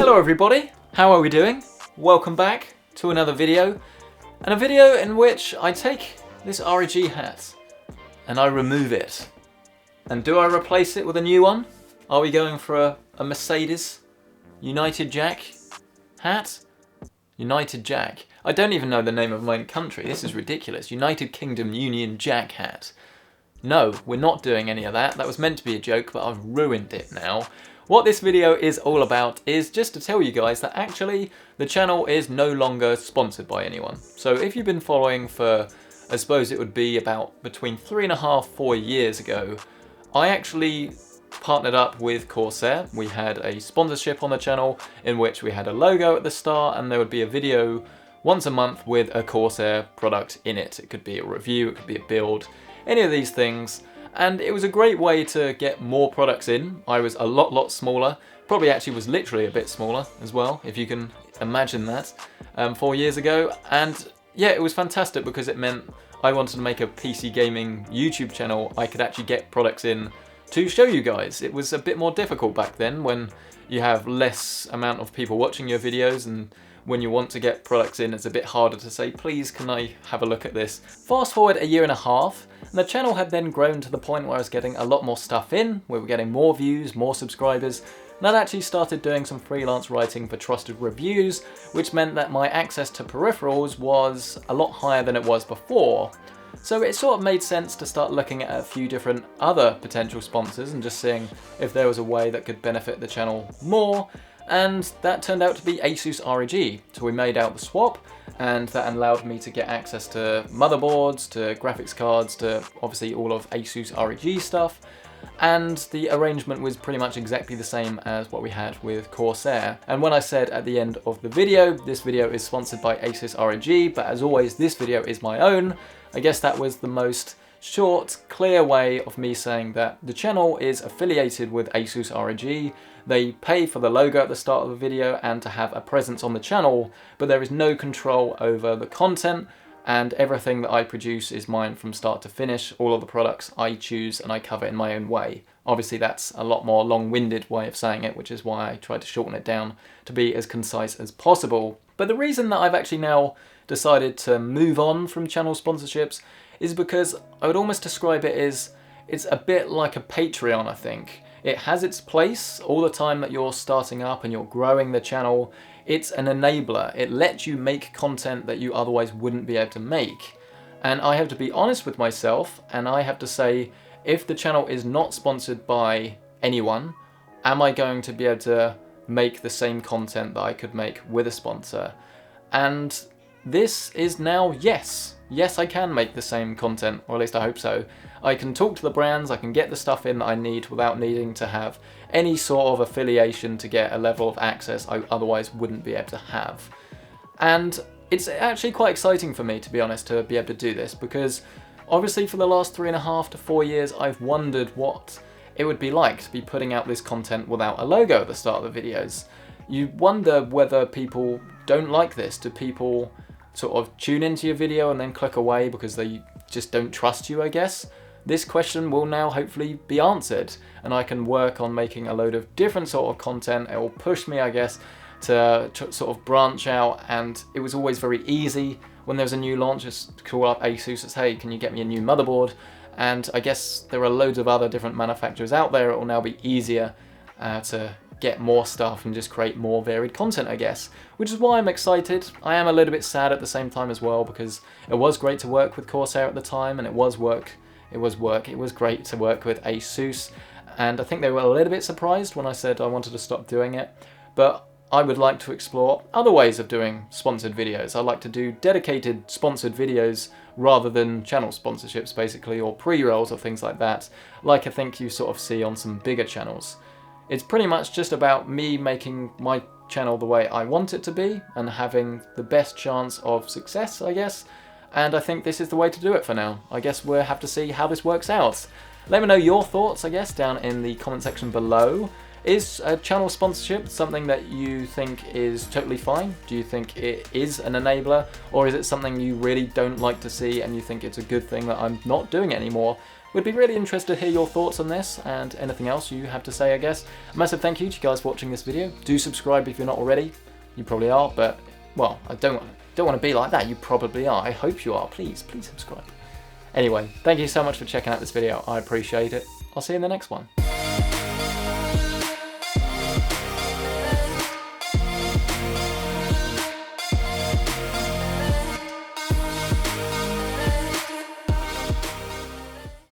Hello everybody, how are we doing? Welcome back to another video, and a video in which I take this ROG hat and I remove it. And do I replace it with a new one? Are we going for a Mercedes United Jack hat? United Jack. I don't even know the name of my country, this is ridiculous. United Kingdom Union Jack hat. No, we're not doing any of that. That was meant to be a joke, but I've ruined it now. What this video is all about is just to tell you guys that actually the channel is no longer sponsored by anyone. So if you've been following for, I suppose it would be about between 3.5 to 4 years ago, I actually partnered up with Corsair. We had a sponsorship on the channel in which we had a logo at the start, and there would be a video once a month with a Corsair product in it. It could be a review, it could be a build, any of these things. And it was a great way to get more products in. I was a lot smaller, probably actually was literally a bit smaller as well, if you can imagine that, 4 years ago. And yeah, it was fantastic because it meant I wanted to make a PC gaming YouTube channel. I could actually get products in to show you guys. It was a bit more difficult back then when you have less amount of people watching your videos, and when you want to get products in, it's a bit harder to say, please can I have a look at this. Fast forward 1.5 years, and the channel had then grown to the point where I was getting a lot more stuff in, we were getting more views, more subscribers, and I'd actually started doing some freelance writing for trusted reviews, which meant that my access to peripherals was a lot higher than it was before. So it sort of made sense to start looking at a few different other potential sponsors and just seeing if there was a way that could benefit the channel more. And that turned out to be Asus ROG. So we made out the swap, and that allowed me to get access to motherboards, to graphics cards, to obviously all of Asus ROG stuff. And the arrangement was pretty much exactly the same as what we had with Corsair. And when I said at the end of the video, this video is sponsored by Asus ROG, but as always, this video is my own, I guess that was the most short, clear way of me saying that the channel is affiliated with Asus ROG. They pay for the logo at the start of the video and to have a presence on the channel, but there is no control over the content, and everything that I produce is mine from start to finish. All of the products I choose and I cover in my own way. Obviously that's a lot more long-winded way of saying it, which is why I tried to shorten it down to be as concise as possible. But the reason that I've actually now decided to move on from channel sponsorships is because I would almost describe it as it's a bit like a Patreon, I think. It has its place all the time that you're starting up and you're growing the channel. It's an enabler. It lets you make content that you otherwise wouldn't be able to make. And I have to be honest with myself, and I have to say, if the channel is not sponsored by anyone, am I going to be able to make the same content that I could make with a sponsor? And this is now yes. Yes, I can make the same content, or at least I hope so. I can talk to the brands, I can get the stuff in that I need without needing to have any sort of affiliation to get a level of access I otherwise wouldn't be able to have. And it's actually quite exciting for me, to be honest, to be able to do this, because obviously for the last 3.5 to 4 years I've wondered what it would be like to be putting out this content without a logo at the start of the videos. You wonder whether people don't like this. Do people sort of tune into your video and then click away because they just don't trust you, I guess? This question will now hopefully be answered, and I can work on making a load of different sort of content. It will push me, I guess, to sort of branch out, and it was always very easy when there was a new launch, just call up Asus and say, hey, can you get me a new motherboard? And I guess there are loads of other different manufacturers out there. It will now be easier to get more stuff and just create more varied content, I guess, which is why I'm excited. I am a little bit sad at the same time as well, because it was great to work with Corsair at the time, and it was great to work with Asus, and I think they were a little bit surprised when I said I wanted to stop doing it, but I would like to explore other ways of doing sponsored videos. I like to do dedicated sponsored videos rather than channel sponsorships, basically, or pre-rolls or things like that, like I think you sort of see on some bigger channels. It's pretty much just about me making my channel the way I want it to be and having the best chance of success, I guess. And I think this is the way to do it for now. I guess we'll have to see how this works out. Let me know your thoughts, I guess, down in the comment section below. Is a channel sponsorship something that you think is totally fine? Do you think it is an enabler? Or is it something you really don't like to see and you think it's a good thing that I'm not doing it anymore? We'd be really interested to hear your thoughts on this and anything else you have to say, I guess. A massive thank you to you guys for watching this video. Do subscribe if you're not already. You probably are, but, well, I don't want to be like that. You probably are. I hope you are. Please subscribe. Anyway, thank you so much for checking out this video. I appreciate it. I'll see you in the next one.